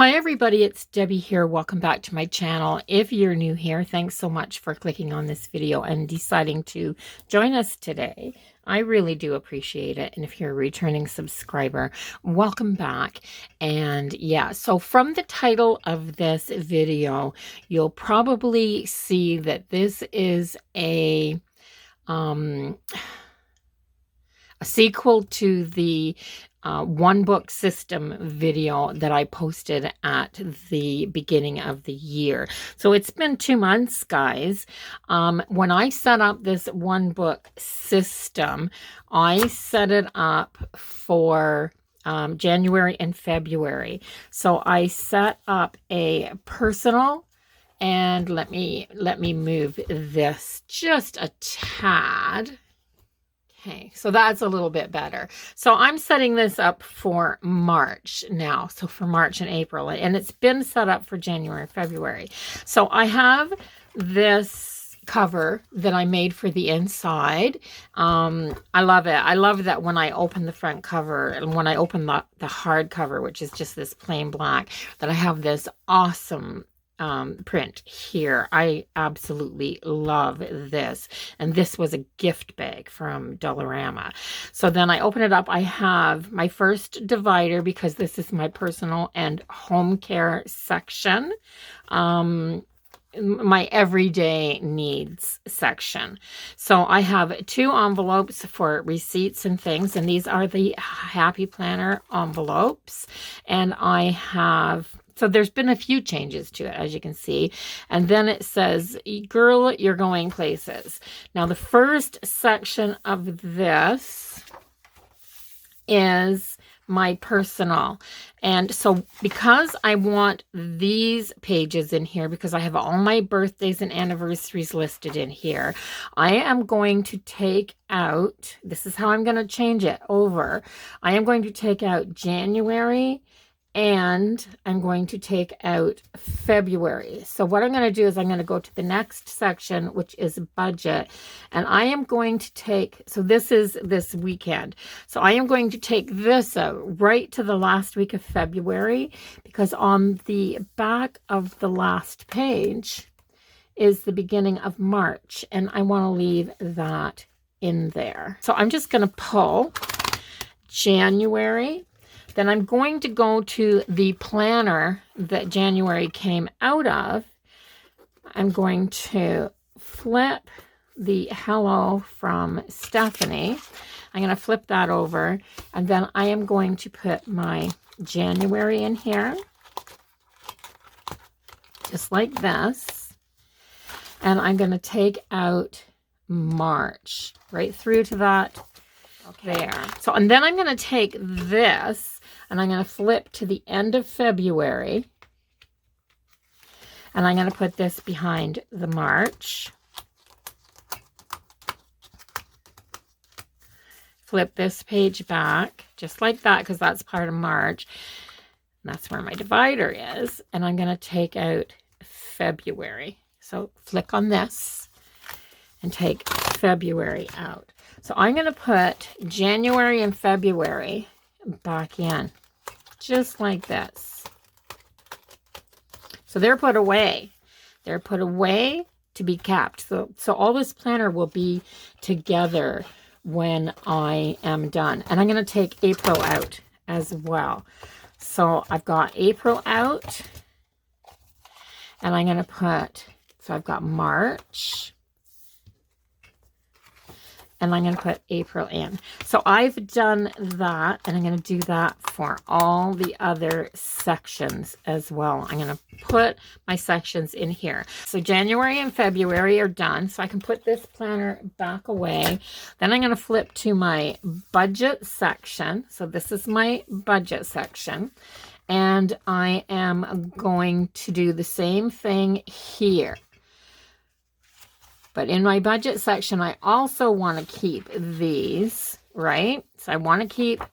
Hi everybody, it's Debbie here. Welcome back to my channel. If you're new here, thanks so much for clicking on this video and deciding to join us today. I really do appreciate it. And if you're a returning subscriber, welcome back. And yeah, so from the title of this video, you'll probably see that this is a sequel to the one book system video that I posted at the beginning of the year. So it's been 2 months, guys. When I set up this one book system, I set it up for January and February. So I set up a personal, and let me move this just a tad. Okay, so that's a little bit better. So I'm setting this up for March now. So for March and April, and it's been set up for January and February. So I have this cover that I made for the inside. I love it. I love that when I open the front cover and when I open the hard cover, which is just this plain black, that I have this awesome print here. I absolutely love this, and this was a gift bag from Dollarama. So then I open it up. I have my first divider because this is my personal and home care section, my everyday needs section. So I have 2 envelopes for receipts and things, and these are the Happy Planner envelopes. And I have, so there's been a few changes to it, as you can see. And then it says, girl, you're going places. Now, the first section of this is my personal. And so because I want these pages in here, because I have all my birthdays and anniversaries listed in here, I am going to take out, this is how I'm going to change it over. I am going to take out January, and I'm going to take out February. So what I'm going to do is I'm going to go to the next section, which is budget. And I am going to take, so this is this weekend. So I am going to take this out right to the last week of February, because on the back of the last page is the beginning of March. And I want to leave that in there. So I'm just going to pull January. Then I'm going to go to the planner that January came out of. I'm going to flip the Hello from Stephanie. I'm going to flip that over, and then I am going to put my January in here, just like this. And I'm going to take out March right through to that. Okay. There. So, and then I'm going to take this and I'm going to flip to the end of February, and I'm going to put this behind the March. Flip this page back just like that, because that's part of March. And that's where my divider is. And I'm going to take out February. So flick on this and take February out. So I'm going to put January and February back in, just like this. So they're put away. They're put away to be kept. So all this planner will be together when I am done. And I'm going to take April out as well. So I've got April out, and I'm going to put, so I've got March, and I'm going to put April in. So I've done that, and I'm going to do that for all the other sections as well. I'm going to put my sections in here. So January and February are done, so I can put this planner back away. Then I'm going to flip to my budget section. So this is my budget section, and I am going to do the same thing here. But in my budget section, I also want to keep these, right? So I want to keep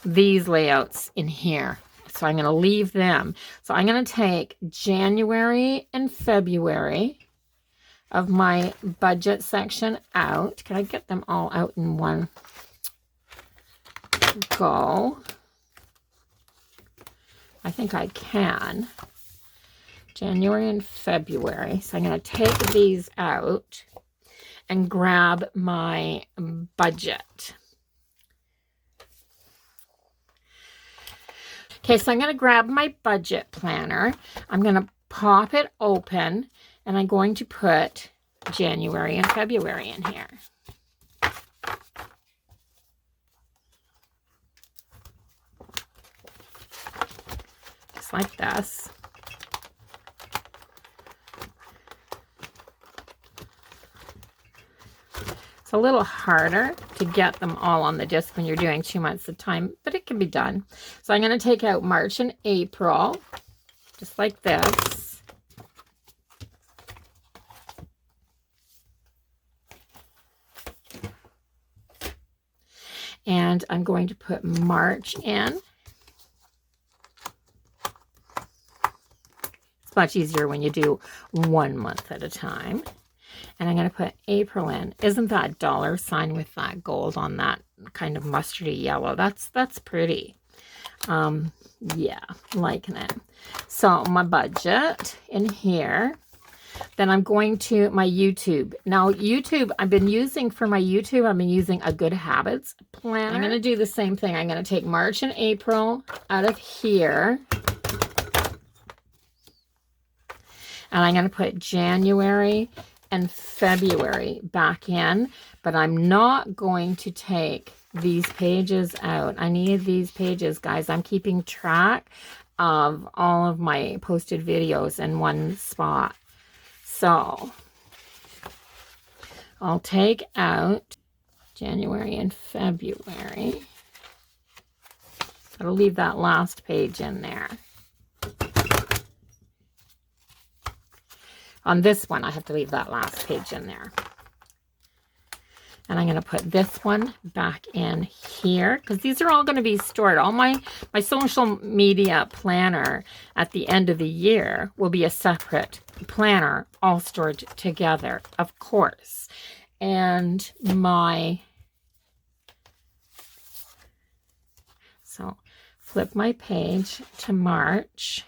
these layouts in here. So I'm going to leave them. So I'm going to take January and February of my budget section out. Can I get them all out in one go? I think I can. January and February. So I'm going to take these out and grab my budget. Okay, so I'm going to grab my budget planner. I'm going to pop it open, and I'm going to put January and February in here. Just like this. It's a little harder to get them all on the disc when you're doing 2 months at a time, but it can be done. So I'm going to take out March and April, just like this. And I'm going to put March in. It's much easier when you do 1 month at a time. And I'm going to put April in. Isn't that dollar sign with that gold on that kind of mustardy yellow? That's pretty. Yeah, liking it. So my budget in here. Then I'm going to my YouTube. Now YouTube, I've been using a Good Habits planner. I'm going to do the same thing. I'm going to take March and April out of here. And I'm going to put January and February back in, but I'm not going to take these pages out. I need these pages, guys. I'm keeping track of all of my posted videos in one spot. So I'll take out January and February. I'll leave that last page in there. On this one, I have to leave that last page in there. And I'm going to put this one back in here because these are all going to be stored. All my social media planner at the end of the year will be a separate planner, all stored together, of course. And so flip my page to March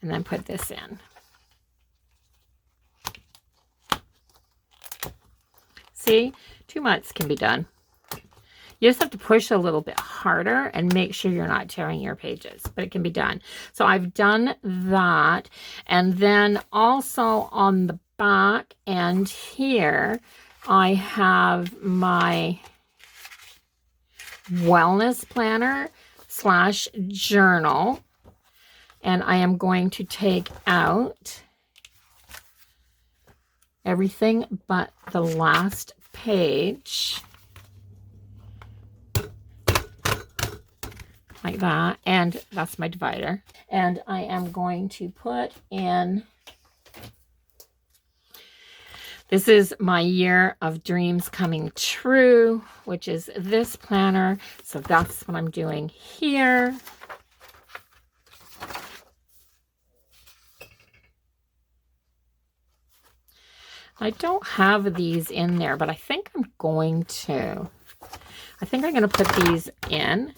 and then put this in. See, 2 months can be done. You just have to push a little bit harder and make sure you're not tearing your pages, but it can be done. So I've done that. And then also on the back end here, I have my wellness planner / journal. And I am going to take out everything but the last page, like that, and that's my divider. And I am going to put in, this is my year of dreams coming true, which is this planner. So that's what I'm doing here. I don't have these in there, but I think I'm going to. I think I'm going to put these in.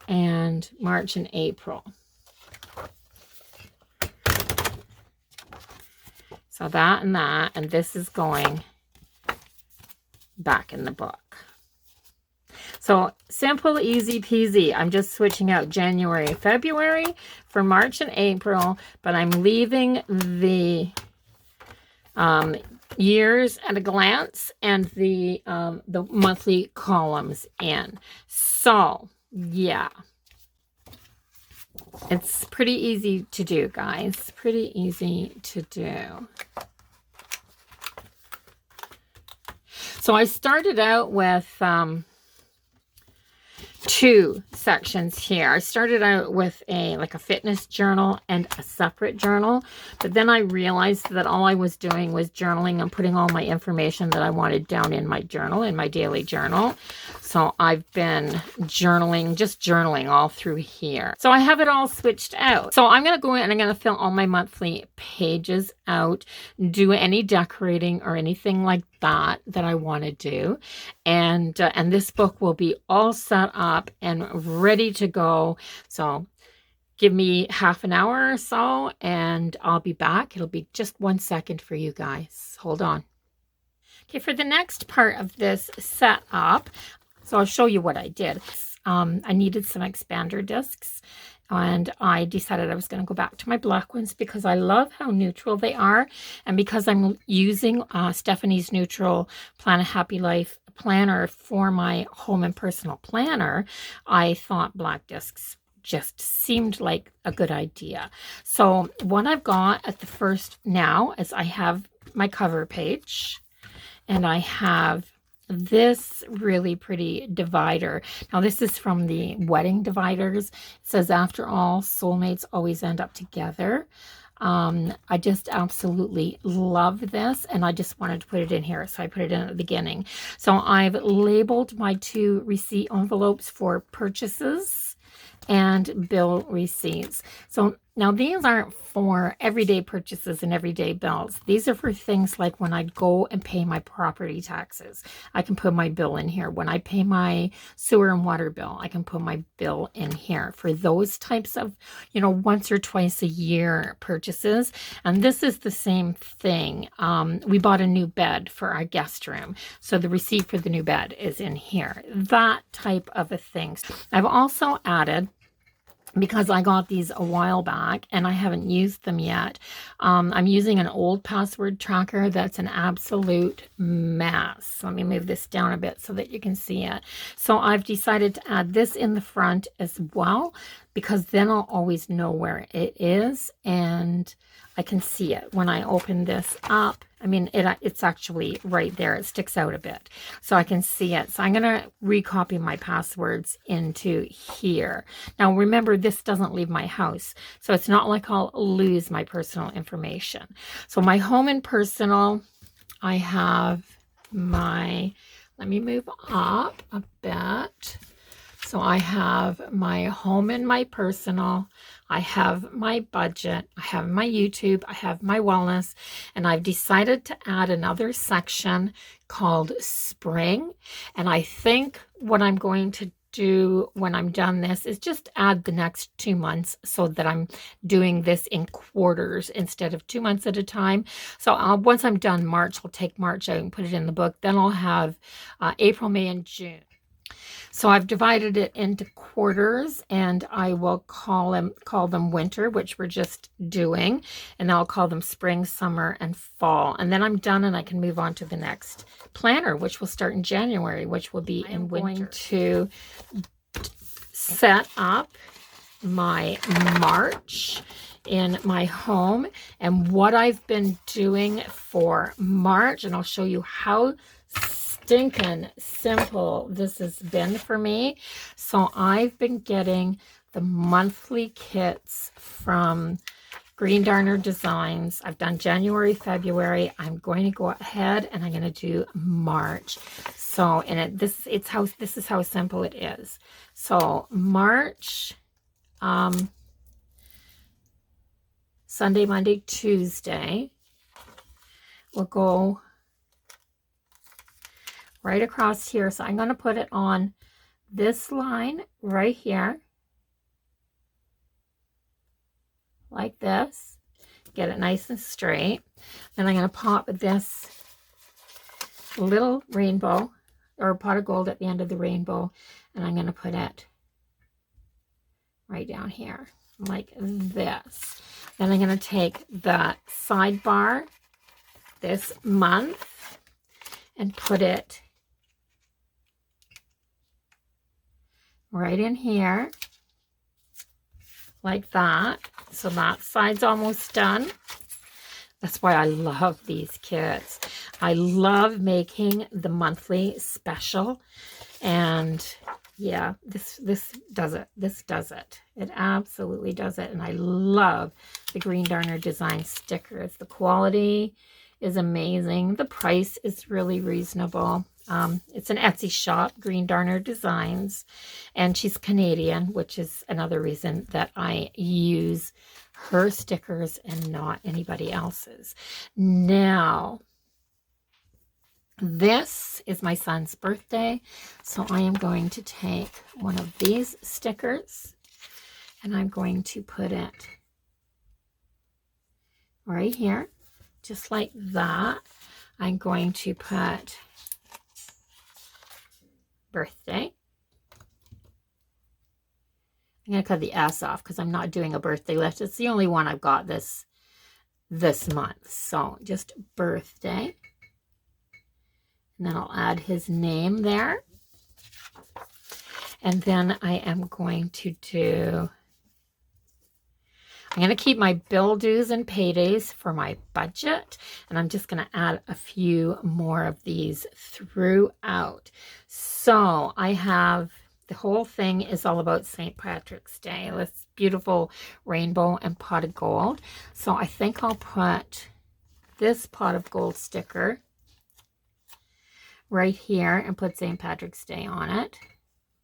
And March and April. So that and this is going back in the book. So simple, easy peasy. I'm just switching out January, February for March and April, but I'm leaving the years at a glance and the monthly columns in. So yeah, it's pretty easy to do, guys. Pretty easy to do. So I started out with 2 sections here. I started out with a fitness journal and a separate journal, but then I realized that all I was doing was journaling and putting all my information that I wanted down in my journal, in my daily journal. So I've been just journaling all through here. So I have it all switched out. So I'm going to go in and I'm going to fill all my monthly pages out, do any decorating or anything like that I want to do, and this book will be all set up and ready to go. So give me half an hour or so and I'll be back. It'll be just 1 second for you guys. Hold on. Okay, for the next part of this setup, so I'll show you what I did. I needed some expander discs, and I decided I was going to go back to my black ones because I love how neutral they are, and because I'm using Stephanie's Neutral Plan a Happy Life planner for my home and personal planner, I thought black discs just seemed like a good idea. So what I've got at the first now is I have my cover page, and I have this really pretty divider. Now this is from the Wedding Dividers. It says, after all, soulmates always end up together. I just absolutely love this, and I just wanted to put it in here, so I put it in at the beginning. So I've labeled my 2 receipt envelopes for purchases and bill receipts. So now these aren't for everyday purchases and everyday bills. These are for things like when I go and pay my property taxes. I can put my bill in here. When I pay my sewer and water bill, I can put my bill in here for those types of, once or twice a year purchases. And this is the same thing. We bought a new bed for our guest room, so the receipt for the new bed is in here. That type of a thing. I've also added, because I got these a while back and I haven't used them yet, I'm using an old password tracker that's an absolute mess. Let me move this down a bit so that you can see it. So I've decided to add this in the front as well, because then I'll always know where it is and I can see it when I open this up. I mean, it's actually right there. It sticks out a bit, so I can see it. So I'm going to recopy my passwords into here. Now, remember, this doesn't leave my house, so it's not like I'll lose my personal information. So my home and personal, I have my, let me move up a bit. So I have my home and my personal, I have my budget, I have my YouTube, I have my wellness, and I've decided to add another section called spring. And I think what I'm going to do when I'm done this is just add the next 2 months, so that I'm doing this in quarters instead of 2 months at a time. So once I'm done March, I'll take March out and put it in the book. Then I'll have April, May, and June. So I've divided it into quarters, and I will call them winter, which we're just doing, and I'll call them spring, summer, and fall. And then I'm done, and I can move on to the next planner, which will start in January, which will be in winter. I'm going to set up my March in my home and what I've been doing for March, and I'll show you how stinking simple this has been for me. So I've been getting the monthly kits from Green Darner Designs. I've done January, February. I'm going to go ahead and I'm going to do March. So, and this is how simple it is. So March, Sunday, Monday, Tuesday, we'll go right across here. So I'm going to put it on this line right here, like this. Get it nice and straight. Then I'm going to pop this little rainbow or pot of gold at the end of the rainbow, and I'm going to put it right down here like this. Then I'm going to take the sidebar this month and put it right in here like that. So that side's almost done. That's why I love these kits. I love making the monthly special, and yeah, this does it. This does it. It absolutely does it. And I love the Green Darner Design stickers. The quality is amazing. The price is really reasonable. It's an Etsy shop, Green Darner Designs, and she's Canadian, which is another reason that I use her stickers and not anybody else's. Now, This is my son's birthday, so I am going to take one of these stickers and I'm going to put it right here, just like that. I'm going to put birthday. I'm going to cut the S off because I'm not doing a birthday list. It's the only one I've got this month. So just birthday. And then I'll add his name there. And then I am going to do, I'm going to keep my bill dues and paydays for my budget. And I'm just going to add a few more of these throughout. So I have, the whole thing is all about St. Patrick's Day. This beautiful rainbow and pot of gold. So I think I'll put this pot of gold sticker right here and put St. Patrick's Day on it.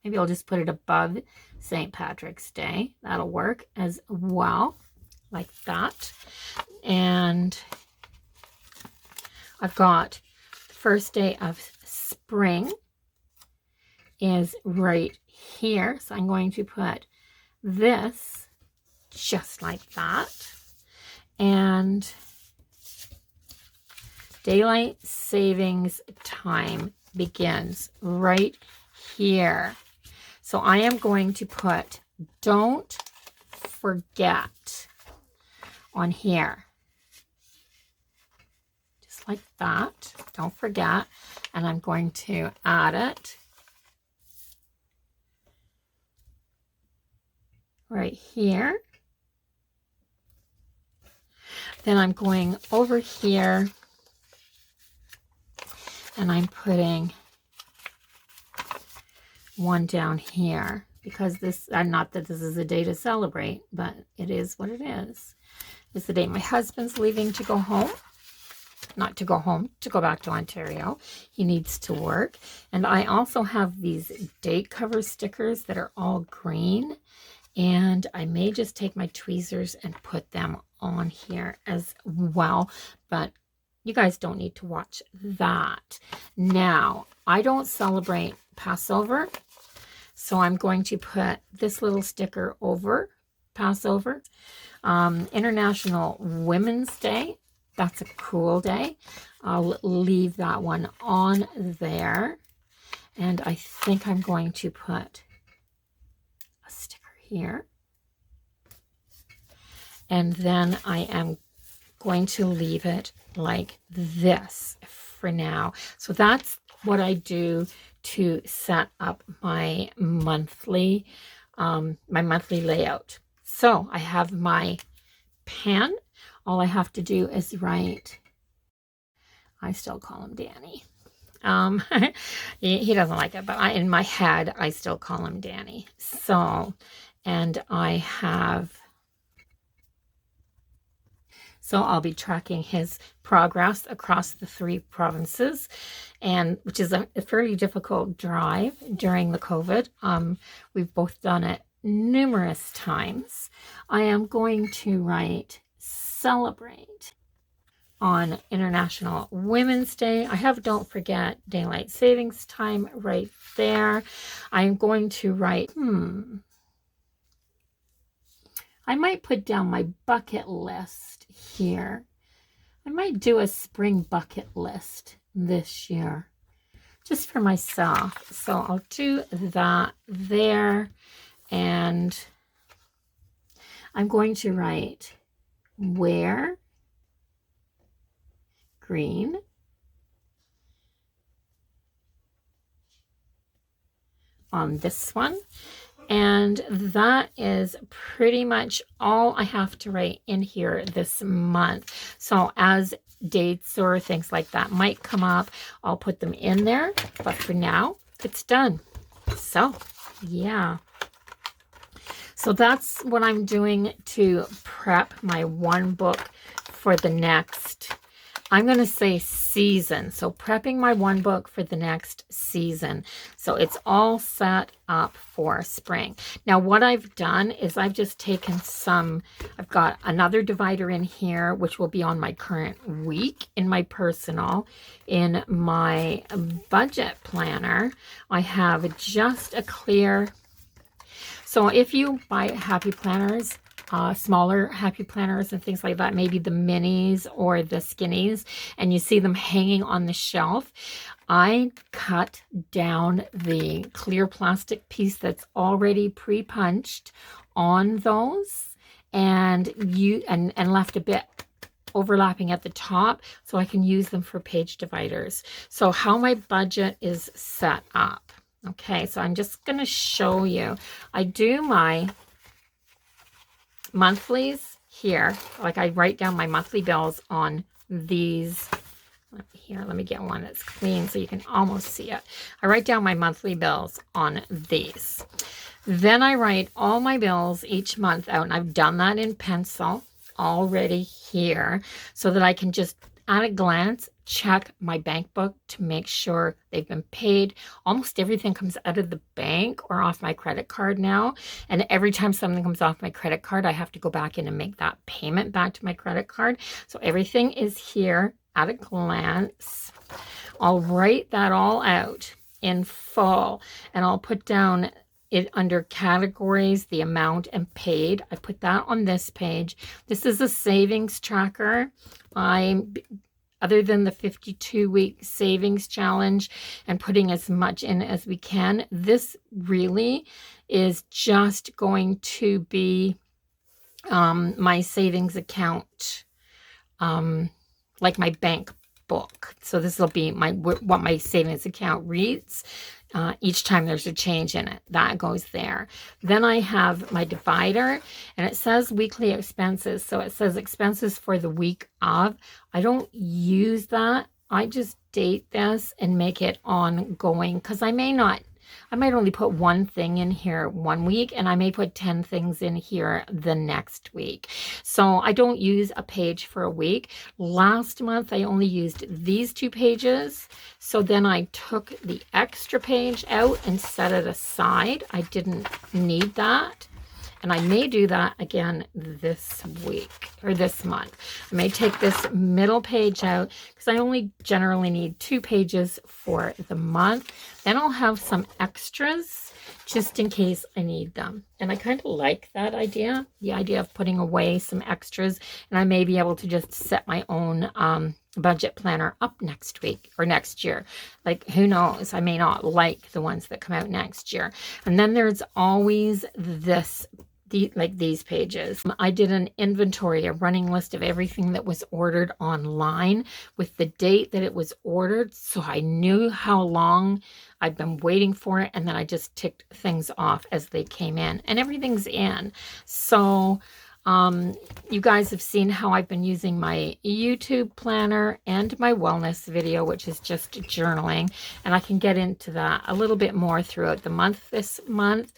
Maybe I'll just put it above St. Patrick's Day. That'll work as well, like that. And I've got the first day of spring is right here. So I'm going to put this just like that. And daylight savings time begins right here. So I am going to put don't forget on here. Just like that. Don't forget. And I'm going to add it right here. Then I'm going over here and I'm putting one down here because this, not that this is a day to celebrate, but it is what it is. It's the day my husband's leaving to go home. Not to go home, to go back to Ontario. He needs to work. And I also have these date cover stickers that are all green. And I may just take my tweezers and put them on here as well. But you guys don't need to watch that. Now, I don't celebrate Passover. So I'm going to put this little sticker over Passover. International Women's Day. That's a cool day. I'll leave that one on there. And I think I'm going to put a sticker here. And then I am going to leave it like this for now. So that's what I do to set up my monthly layout. So I have my pen. All I have to do is write, I still call him Danny. He doesn't like it, but in my head, I still call him Danny. So, and I have, so I'll be tracking his progress across the 3 provinces, and which is a fairly difficult drive during the COVID. We've both done it numerous times. I am going to write celebrate on International Women's Day. I have don't forget daylight savings time right there. I'm going to write, I might put down my bucket list here. I might do a spring bucket list this year just for myself. So I'll do that there. And I'm going to write wear green on this one. And that is pretty much all I have to write in here this month. So as dates or things like that might come up, I'll put them in there. But for now, it's done. So, yeah. So that's what I'm doing to prep my one book for the next I'm going to say season. So prepping my one book for the next season. So it's all set up for spring. Now what I've done is I've just taken I've got another divider in here, which will be on my current week in my personal. In my budget planner, I have just a clear. So if you buy happy planners, smaller happy planners and things like that, maybe the minis or the skinnies, and you see them hanging on the shelf, I cut down the clear plastic piece that's already pre-punched on those and left a bit overlapping at the top so I can use them for page dividers. So how my budget is set up. Okay, so I'm just going to show you. I do my monthlies here. Like I write down my monthly bills on these. Here, let me get one that's clean so you can almost see it. I write down my monthly bills on these. Then I write all my bills each month out, and I've done that in pencil already here so that I can just at a glance check my bank book to make sure they've been paid. Almost everything comes out of the bank or off my credit card now, and every time something comes off my credit card, I have to go back in and make that payment back to my credit card. So everything is here at a glance. I'll write that all out in full, and I'll put down it under categories, the amount and paid. I put that on this page. This is a savings tracker. Other than the 52-week savings challenge and putting as much in as we can, this really is just going to be my savings account, like my bank book. So this will be what my savings account reads. Each time there's a change in it, that goes there. Then I have my divider, and it says weekly expenses. So it says expenses for the week of. I don't use that. I just date this and make it ongoing because I might only put one thing in here one week, and I may put 10 things in here the next week. So I don't use a page for a week. Last month, I only used these 2 pages. So then I took the extra page out and set it aside. I didn't need that. And I may do that again this week or this month. I may take this middle page out because I only generally need 2 pages for the month. Then I'll have some extras just in case I need them. And I kind of like that idea, the idea of putting away some extras. And I may be able to just set my own budget planner up next week or next year. Like, who knows? I may not like the ones that come out next year. And then there's always like these pages. I did an inventory, a running list of everything that was ordered online with the date that it was ordered. So I knew how long I'd been waiting for it. And then I just ticked things off as they came in, and everything's in. So you guys have seen how I've been using my YouTube planner and my wellness video, which is just journaling, and I can get into that a little bit more throughout the month this month.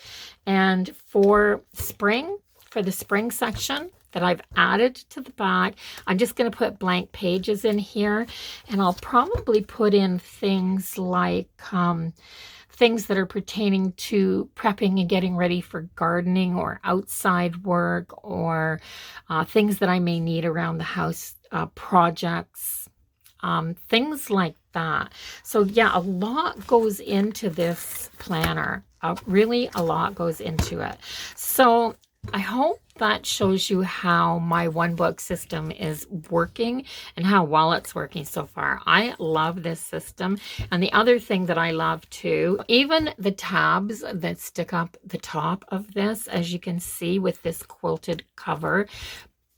And for the spring section that I've added to the back, I'm just going to put blank pages in here, and I'll probably put in things like things that are pertaining to prepping and getting ready for gardening or outside work, or things that I may need around the house, projects, things like that. So yeah, a lot goes into this planner. Really, a lot goes into it. So I hope that shows you how my one book system is working and how well it's working so far. I love this system. And the other thing that I love too, even the tabs that stick up the top of this, as you can see with this quilted cover,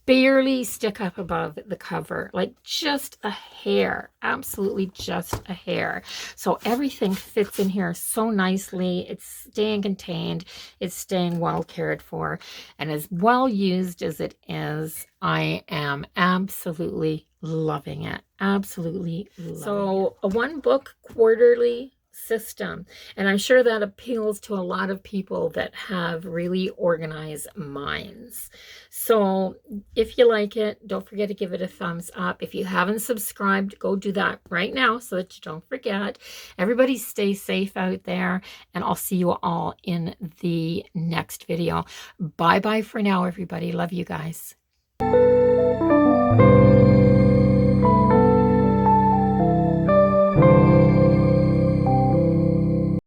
barely stick up above the cover, like just a hair, absolutely just a hair. So everything fits in here so nicely. It's staying contained, it's staying well cared for, and as well used as it is, I am absolutely loving it. Absolutely loving it. So a one book quarterly system. And I'm sure that appeals to a lot of people that have really organized minds. So if you like it, don't forget to give it a thumbs up. If you haven't subscribed, go do that right now so that you don't forget. Everybody stay safe out there, and I'll see you all in the next video. Bye-bye for now, everybody. Love you guys.